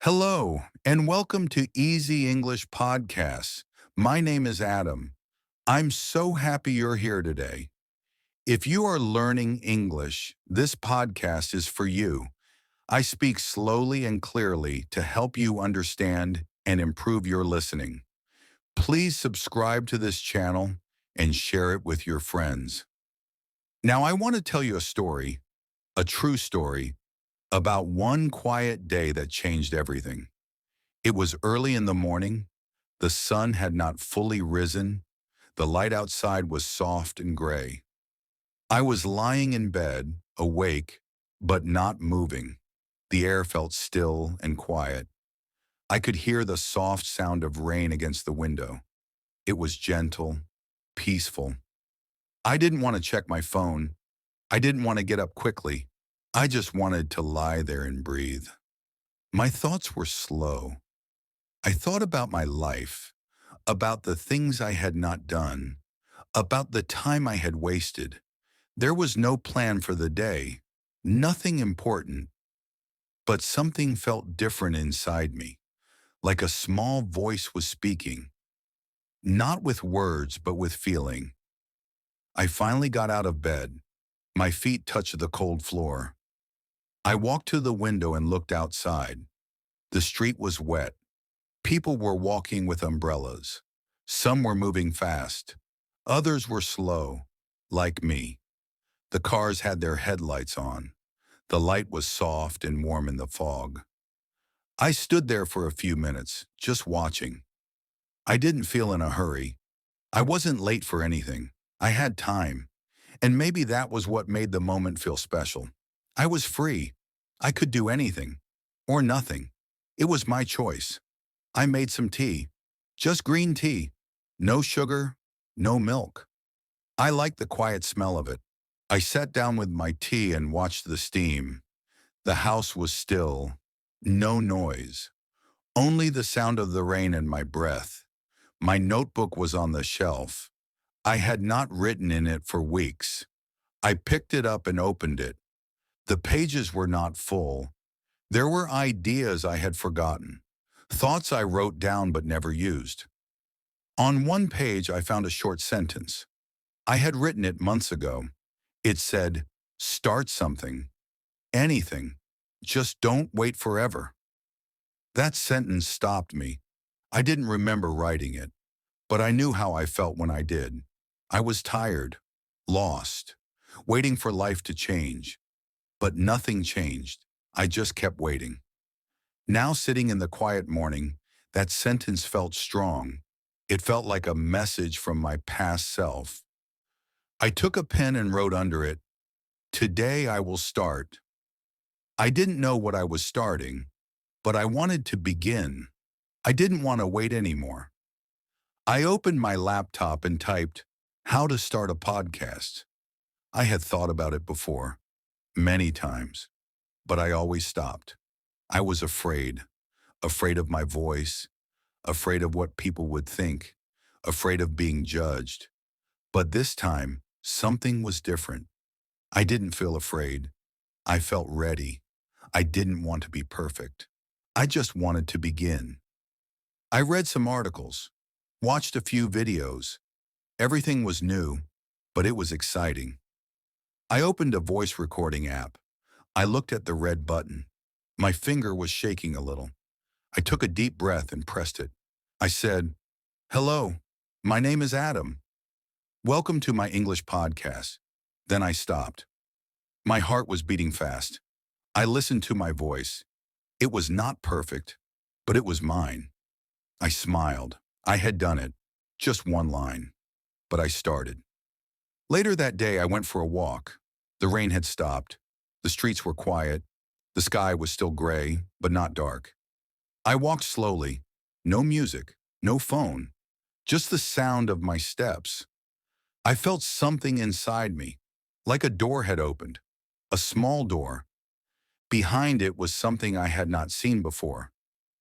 Hello, and welcome to Easy English Podcasts. My name is Adam. I'm so happy you're here today. If you are learning English, this podcast is for you. I speak slowly and clearly to help you understand and improve your listening. Please subscribe to this channel and share it with your friends. Now, I want to tell you a story, a true story, about one quiet day that changed everything. It was early in the morning. The sun had not fully risen. The light outside was soft and gray. I was lying in bed, awake, but not moving. The air felt still and quiet. I could hear the soft sound of rain against the window. It was gentle, peaceful. I didn't want to check my phone. I didn't want to get up quickly. I just wanted to lie there and breathe. My thoughts were slow. I thought about my life, about the things I had not done, about the time I had wasted. There was no plan for the day, nothing important, but something felt different inside me, like a small voice was speaking, not with words, but with feeling. I finally got out of bed. My feet touched the cold floor. I walked to the window and looked outside. The street was wet. People were walking with umbrellas. Some were moving fast. Others were slow, like me. The cars had their headlights on. The light was soft and warm in the fog. I stood there for a few minutes, just watching. I didn't feel in a hurry. I wasn't late for anything. I had time. And maybe that was what made the moment feel special. I was free. I could do anything. Or nothing. It was my choice. I made some tea. Just green tea. No sugar, no milk. I liked the quiet smell of it. I sat down with my tea and watched the steam. The house was still. No noise. Only the sound of the rain and my breath. My notebook was on the shelf. I had not written in it for weeks. I picked it up and opened it. The pages were not full. There were ideas I had forgotten. Thoughts I wrote down but never used. On one page, I found a short sentence. I had written it months ago. It said, "Start something. Anything. Just don't wait forever." That sentence stopped me. I didn't remember writing it, but I knew how I felt when I did. I was tired, lost, waiting for life to change. But nothing changed. I just kept waiting. Now, sitting in the quiet morning, that sentence felt strong. It felt like a message from my past self. I took a pen and wrote under it, "Today I will start." I didn't know what I was starting, but I wanted to begin. I didn't want to wait anymore. I opened my laptop and typed, "How to start a podcast." I had thought about it before, many times, but I always stopped. I was afraid of my voice, afraid of what people would think, afraid of being judged. But this time, something was different. I didn't feel afraid. I felt ready. I didn't want to be perfect. I just wanted to begin. I read some articles, watched a few videos. Everything was new, but it was exciting. I opened a voice recording app. I looked at the red button. My finger was shaking a little. I took a deep breath and pressed it. I said, "Hello, my name is Adam. Welcome to my English podcast." Then I stopped. My heart was beating fast. I listened to my voice. It was not perfect, but it was mine. I smiled. I had done it. Just one line. But I started. Later that day, I went for a walk. The rain had stopped. The streets were quiet. The sky was still gray, but not dark. I walked slowly. No music, no phone, just the sound of my steps. I felt something inside me, like a door had opened, a small door. Behind it was something I had not seen before.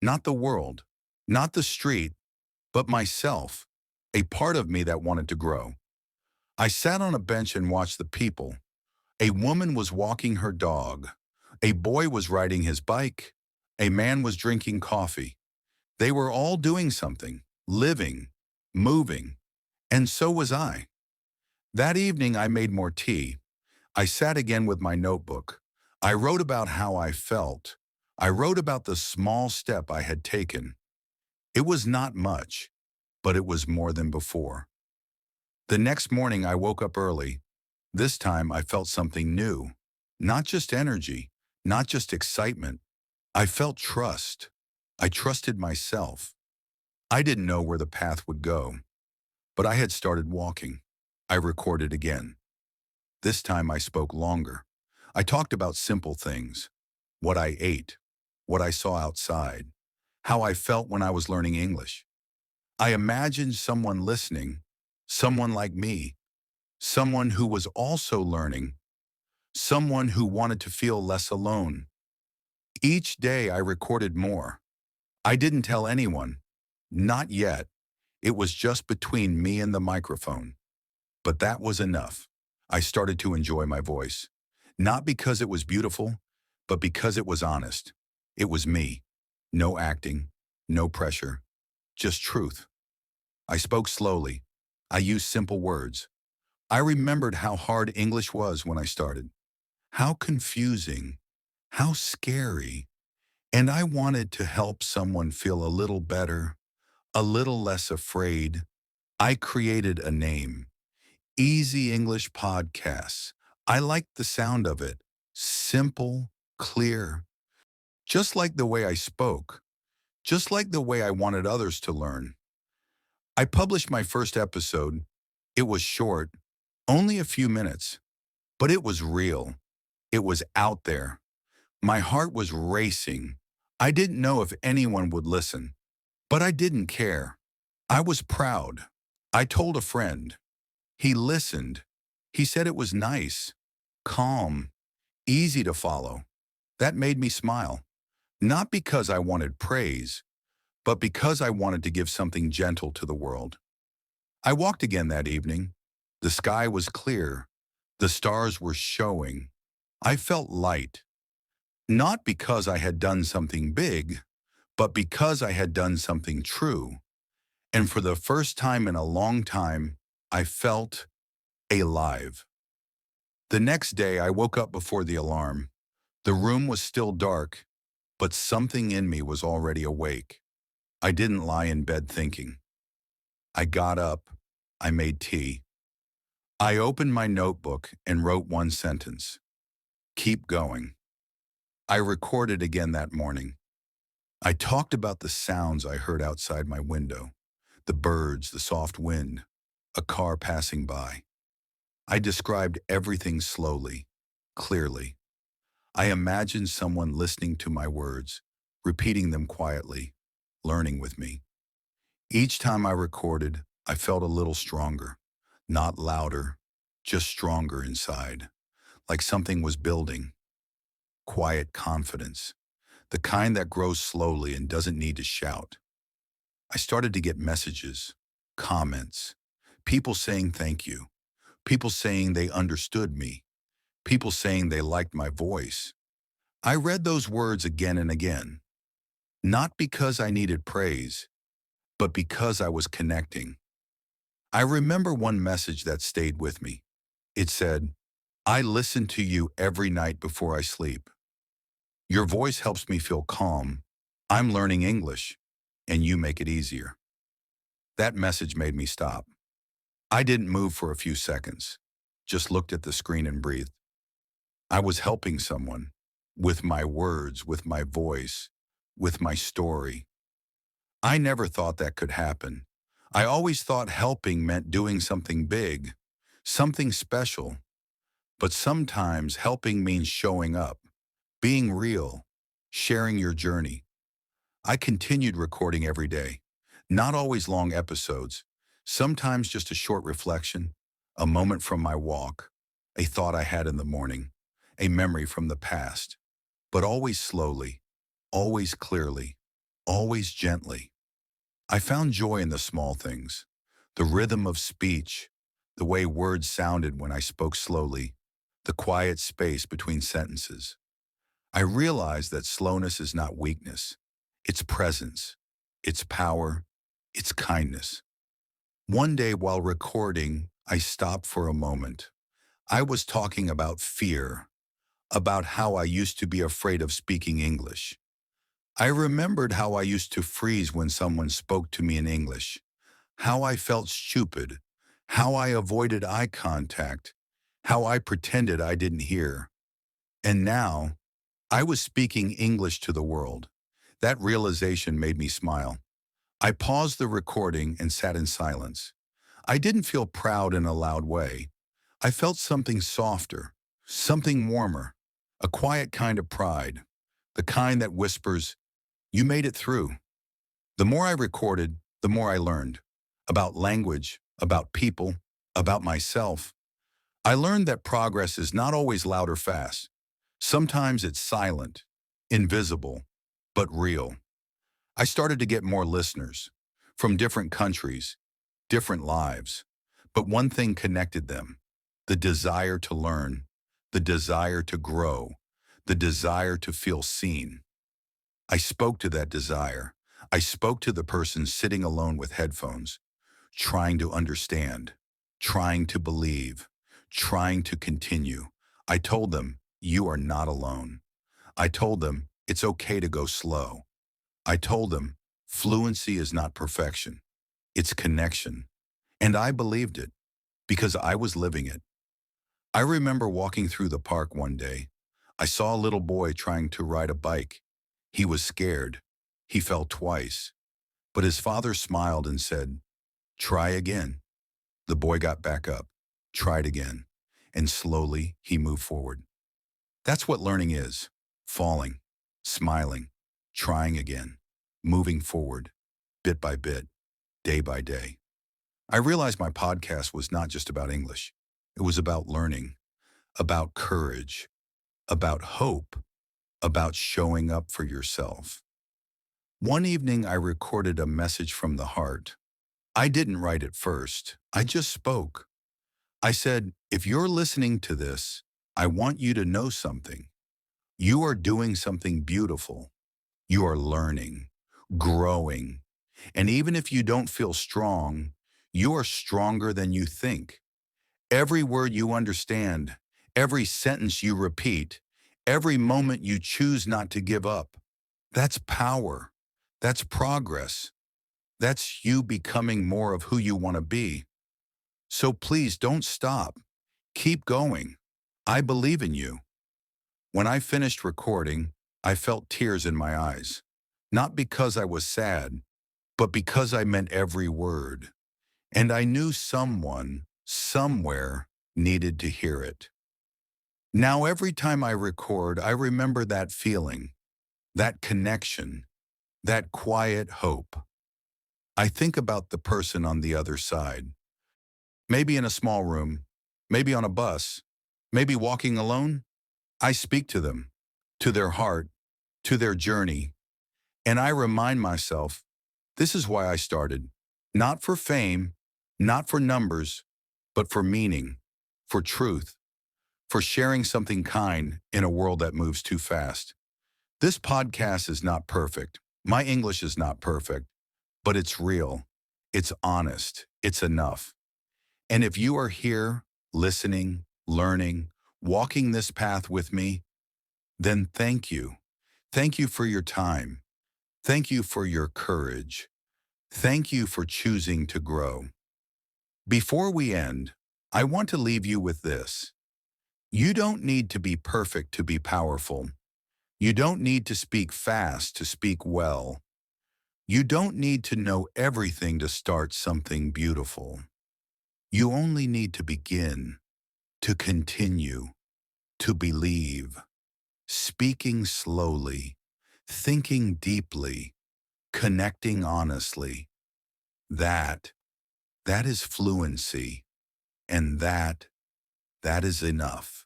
Not the world, not the street, but myself, a part of me that wanted to grow. I sat on a bench and watched the people. A woman was walking her dog. A boy was riding his bike. A man was drinking coffee. They were all doing something, living, moving, and so was I. That evening I made more tea. I sat again with my notebook. I wrote about how I felt. I wrote about the small step I had taken. It was not much, but it was more than before. The next morning I woke up early. This time I felt something new. Not just energy, not just excitement. I felt trust. I trusted myself. I didn't know where the path would go, but I had started walking. I recorded again. This time I spoke longer. I talked about simple things, what I ate, what I saw outside, how I felt when I was learning English. I imagined someone listening, someone like me, someone who was also learning, someone who wanted to feel less alone. Each day I recorded more. I didn't tell anyone, not yet. It was just between me and the microphone. But that was enough. I started to enjoy my voice. Not because it was beautiful, but because it was honest. It was me. No acting, no pressure, just truth. I spoke slowly. I used simple words. I remembered how hard English was when I started. How confusing, how scary. And I wanted to help someone feel a little better, a little less afraid. I created a name. Easy English Podcasts. I liked the sound of it. Simple, clear. Just like the way I spoke. Just like the way I wanted others to learn. I published my first episode. It was short, only a few minutes, but it was real. It was out there. My heart was racing. I didn't know if anyone would listen, but I didn't care. I was proud. I told a friend. He listened. He said it was nice, calm, easy to follow. That made me smile. Not because I wanted praise, but because I wanted to give something gentle to the world. I walked again that evening. The sky was clear. The stars were showing. I felt light. Not because I had done something big, but because I had done something true. And for the first time in a long time, I felt alive. The next day, I woke up before the alarm. The room was still dark, but something in me was already awake. I didn't lie in bed thinking. I got up. I made tea. I opened my notebook and wrote one sentence. Keep going. I recorded again that morning. I talked about the sounds I heard outside my window, the birds, the soft wind, a car passing by. I described everything slowly, clearly. I imagined someone listening to my words, repeating them quietly, learning with me. Each time I recorded, I felt a little stronger, not louder, just stronger inside, like something was building. Quiet confidence, the kind that grows slowly and doesn't need to shout. I started to get messages, comments, people saying thank you, people saying they understood me, people saying they liked my voice. I read those words again and again, not because I needed praise, but because I was connecting. I remember one message that stayed with me. It said, I listen to you every night before I sleep. Your voice helps me feel calm. I'm learning English, and you make it easier. That message made me stop. I didn't move for a few seconds, just looked at the screen and breathed. I was helping someone, with my words, with my voice, with my story. I never thought that could happen. I always thought helping meant doing something big, something special. But sometimes helping means showing up, being real, sharing your journey. I continued recording every day, not always long episodes, sometimes just a short reflection, a moment from my walk, a thought I had in the morning, a memory from the past, but always slowly, always clearly, always gently. I found joy in the small things, the rhythm of speech, the way words sounded when I spoke slowly, the quiet space between sentences. I realized that slowness is not weakness. It's presence, it's power, it's kindness. One day while recording, I stopped for a moment. I was talking about fear, about how I used to be afraid of speaking English. I remembered how I used to freeze when someone spoke to me in English, how I felt stupid, how I avoided eye contact, how I pretended I didn't hear. And now, I was speaking English to the world. That realization made me smile. I paused the recording and sat in silence. I didn't feel proud in a loud way. I felt something softer, something warmer, a quiet kind of pride, the kind that whispers, "You made it through." The more I recorded, the more I learned about language, about people, about myself. I learned that progress is not always loud or fast. Sometimes it's silent, invisible, but real. I started to get more listeners from different countries, different lives. But one thing connected them: the desire to learn, the desire to grow, the desire to feel seen. I spoke to that desire. I spoke to the person sitting alone with headphones, trying to understand, trying to believe, trying to continue. I told them, "You are not alone." I told them, "It's okay to go slow." I told them, "Fluency is not perfection, it's connection." And I believed it because I was living it. I remember walking through the park one day. I saw a little boy trying to ride a bike. He was scared. He fell twice. But his father smiled and said, "Try again." The boy got back up, tried again, and slowly he moved forward. That's what learning is: falling, smiling, trying again, moving forward, bit by bit, day by day. I realized my podcast was not just about English. It was about learning, about courage, about hope, about showing up for yourself. One evening, I recorded a message from the heart. I didn't write it first. I just spoke. I said, "If you're listening to this, I want you to know something. You are doing something beautiful. You are learning, growing. And even if you don't feel strong, you are stronger than you think. Every word you understand, every sentence you repeat, every moment you choose not to give up, that's power. That's progress. That's you becoming more of who you want to be. So please don't stop. Keep going. I believe in you." When I finished recording, I felt tears in my eyes. Not because I was sad, but because I meant every word. And I knew someone, somewhere, needed to hear it. Now every time I record, I remember that feeling, that connection, that quiet hope. I think about the person on the other side. Maybe in a small room, maybe on a bus, maybe walking alone. I speak to them, to their heart, to their journey, and I remind myself, this is why I started. Not for fame, not for numbers, but for meaning, for truth, for sharing something kind in a world that moves too fast. This podcast is not perfect. My English is not perfect, but it's real. It's honest. It's enough. And if you are here, listening, learning, walking this path with me, then thank you. Thank you for your time. Thank you for your courage. Thank you for choosing to grow. Before we end, I want to leave you with this. You don't need to be perfect to be powerful. You don't need to speak fast to speak well. You don't need to know everything to start something beautiful. You only need to begin, to continue, to believe, speaking slowly, thinking deeply, connecting honestly. That, that is fluency, and that is enough.